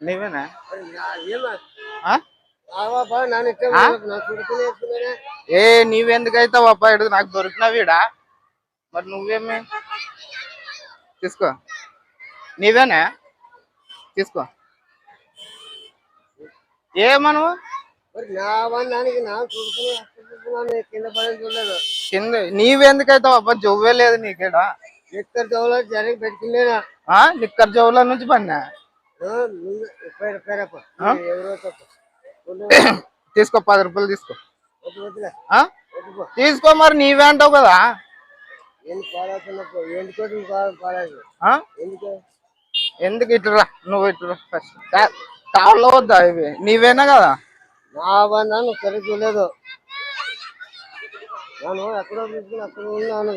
నీవేనా ఆ? ఏ నీవెందుకైతావు అప్ప ఇడు నాకు దొరికిన వీడా మరి నువ్వేమి తీసుకో నీవేనా తీసుకో ఏమను కింద నీవెందుకైతావు అబ్బా జవ్వే లేదు నీకేడా నిక్కర్ జవ్వుల నుంచి పడినా తీసుకో 10 రూపాయలు తీసుకో తీసుకో మరి నీవే అంటావు కదా ఎందుకు ఇట్లా నువ్వు ఇట్లా ఫస్ట్ కావాలో వద్దా ఇవి నీవేనా కదా నువ్వు సరిగ్గా చూడలేదు నేను ఎక్కడో తీసుకుని అక్కడ ఉన్నాను